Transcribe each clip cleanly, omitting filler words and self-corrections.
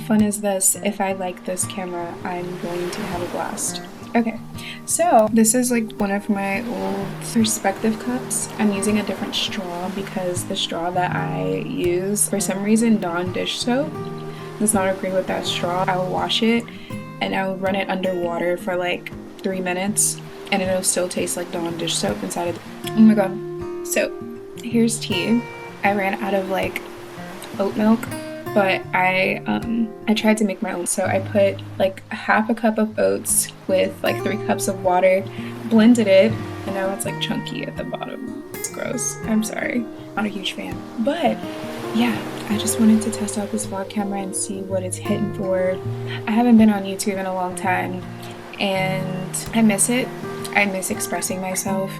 fun is this? If I like this camera, I'm going to have a blast. Okay, so this is like one of my old perspective cups. I'm using a different straw because the straw that I use, for some reason, Dawn dish soap does not agree with that straw. I'll wash it and I'll run it under water for like 3 minutes and it'll still taste like Dawn dish soap inside of it. Oh my god. So here's tea. I ran out of like oat milk, but I tried to make my own. So I put like half a cup of oats with like 3 cups of water, blended it, and now it's like chunky at the bottom. It's gross. I'm sorry. Not a huge fan. But yeah, I just wanted to test out this vlog camera and see what it's hitting for. I haven't been on YouTube in a long time and I miss it. I miss expressing myself.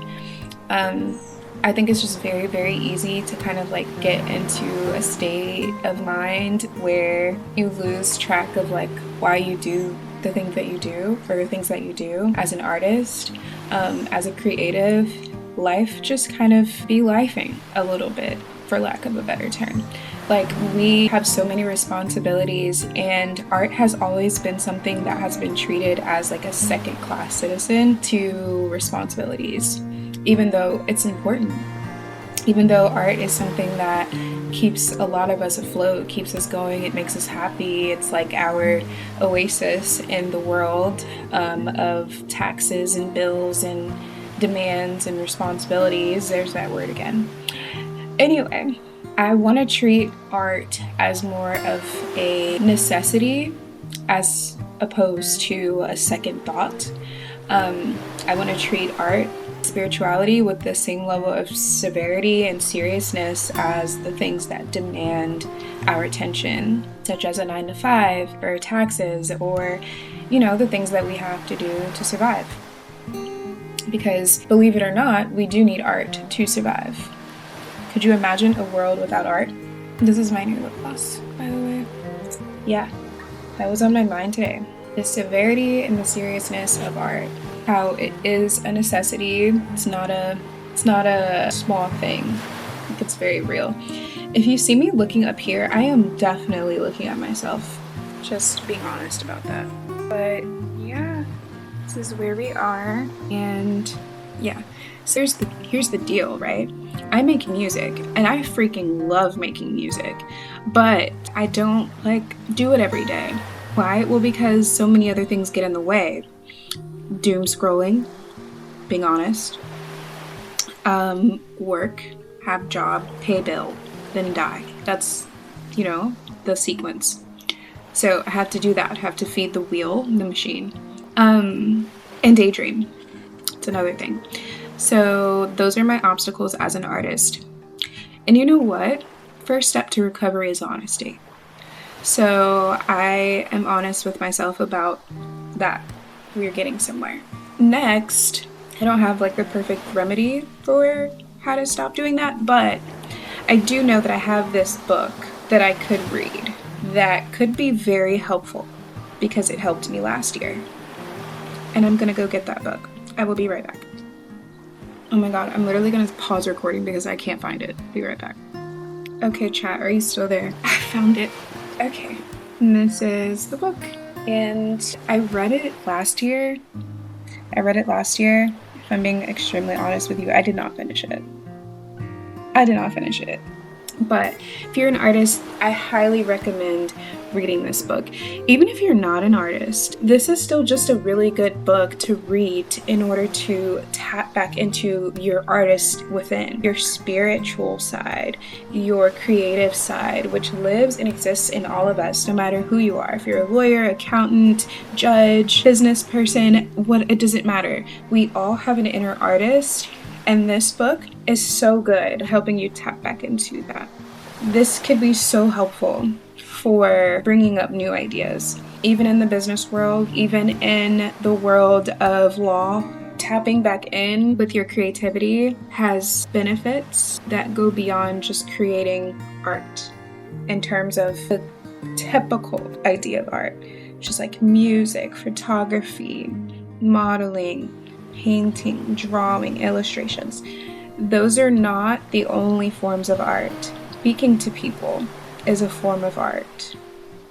I think it's just very, very easy to kind of like get into a state of mind where you lose track of like why you do the things that you do or the things that you do as an artist, as a creative. Life just kind of be lifing a little bit, for lack of a better term. Like, we have so many responsibilities, and art has always been something that has been treated as like a second-class citizen to responsibilities, even though it's important. Even though art is something that keeps a lot of us afloat, keeps us going, it makes us happy. It's like our oasis in the world of taxes and bills and demands and responsibilities. There's that word again. Anyway, I want to treat art as more of a necessity as opposed to a second thought. I want to treat art, spirituality, with the same level of severity and seriousness as the things that demand our attention, such as a 9-to-5 or taxes, or, you know, the things that we have to do to survive. Because, believe it or not, we do need art to survive. Could you imagine a world without art? This is my new lip gloss, by the way. Yeah, that was on my mind today. The severity and the seriousness of art. How it is a necessity. It's not a small thing. It's very real. If you see me looking up here, I am definitely looking at myself. Just being honest about that. But yeah, this is where we are. And yeah, so here's the deal, right? I make music and I freaking love making music, but I don't like do it every day. Why? Well, because so many other things get in the way. Doom scrolling, being honest, work, have job, pay bill, then die. That's, you know, the sequence. So I have to do that. I have to feed the wheel, the machine, and daydream. It's another thing. So those are my obstacles as an artist. And you know what? First step to recovery is honesty. So I am honest with myself about that. We're getting somewhere. Next, I don't have like the perfect remedy for how to stop doing that, but I do know that I have this book that I could read that could be very helpful because it helped me last year. And I'm gonna go get that book. I will be right back. Oh my god, I'm literally gonna pause recording because I can't find it. Be right back. Okay, chat, are you still there? I found it. Okay, and this is the book. And I read it last year. If I'm being extremely honest with you, I did not finish it. But if you're an artist, I highly recommend reading this book. Even if you're not an artist, this is still just a really good book to read in order to tap back into your artist within, your spiritual side, your creative side, which lives and exists in all of us, no matter who you are. If you're a lawyer, accountant, judge, business person, it doesn't matter. We all have an inner artist. And this book is so good helping you tap back into that. This could be so helpful for bringing up new ideas. Even in the business world, even in the world of law, tapping back in with your creativity has benefits that go beyond just creating art in terms of the typical idea of art, just like music, photography, modeling, painting, drawing, illustrations. Those are not the only forms of art. Speaking to people is a form of art.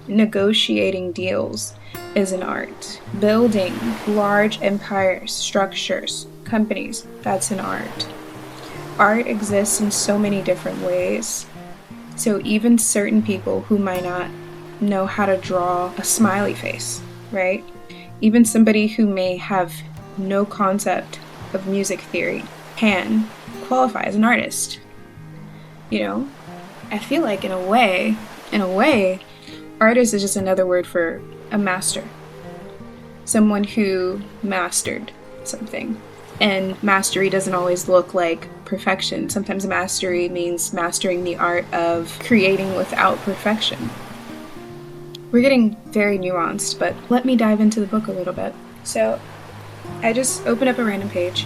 Negotiating deals is an art. Building large empires, structures, companies, that's an art. Art exists in so many different ways. So even certain people who might not know how to draw a smiley face, right? Even somebody who may have no concept of music theory can qualify as an artist. You know, I feel like in a way, artist is just another word for a master. Someone who mastered something. And mastery doesn't always look like perfection. Sometimes mastery means mastering the art of creating without perfection. We're getting very nuanced, but let me dive into the book a little bit. So I just opened up a random page.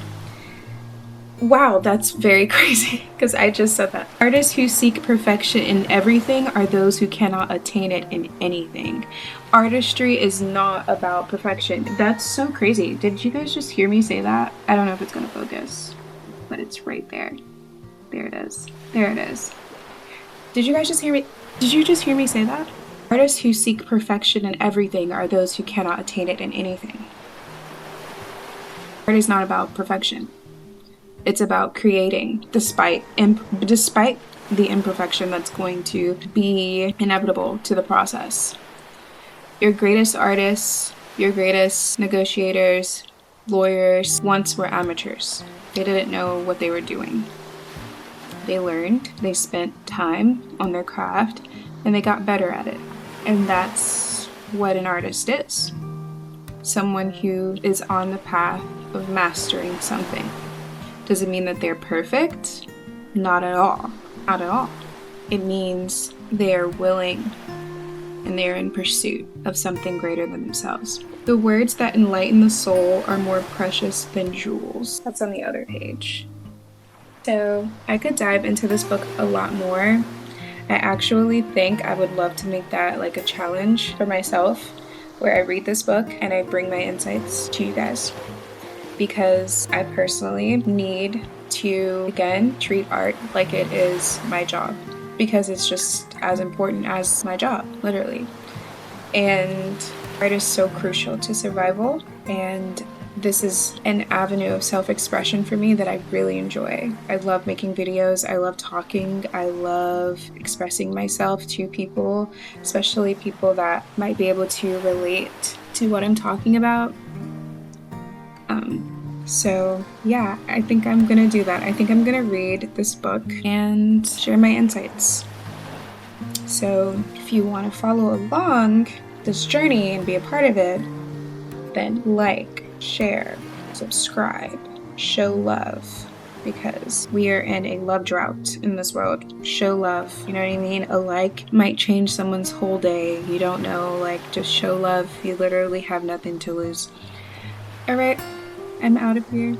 Wow, that's very crazy, because I just said that. Artists who seek perfection in everything are those who cannot attain it in anything. Artistry is not about perfection. That's so crazy. Did you guys just hear me say that? I don't know if it's going to focus, but it's right there. There it is. There it is. Did you guys just hear me? Did you just hear me say that? Artists who seek perfection in everything are those who cannot attain it in anything. Art is not about perfection. It's about creating despite the imperfection that's going to be inevitable to the process. Your greatest artists, your greatest negotiators, lawyers once were amateurs. They didn't know what they were doing. They learned, they spent time on their craft, and they got better at it. And that's what an artist is. Someone who is on the path of mastering something. Does it mean that they're perfect? Not at all. Not at all. It means they're willing and they're in pursuit of something greater than themselves. The words that enlighten the soul are more precious than jewels. That's on the other page. So I could dive into this book a lot more. I actually think I would love to make that like a challenge for myself, where I read this book and I bring my insights to you guys. Because I personally need to, again, treat art like it is my job. Because it's just as important as my job, literally. And art is so crucial to survival. And this is an avenue of self-expression for me that I really enjoy. I love making videos. I love talking. I love expressing myself to people, especially people that might be able to relate to what I'm talking about. So yeah, I think I'm gonna do that. I think I'm gonna read this book and share my insights. So if you want to follow along this journey and be a part of it, then like, share, subscribe, show love, because we are in a love drought in this world. Show love, you know what I mean? A like might change someone's whole day. You don't know, like, just show love. You literally have nothing to lose. All right. I'm out of here.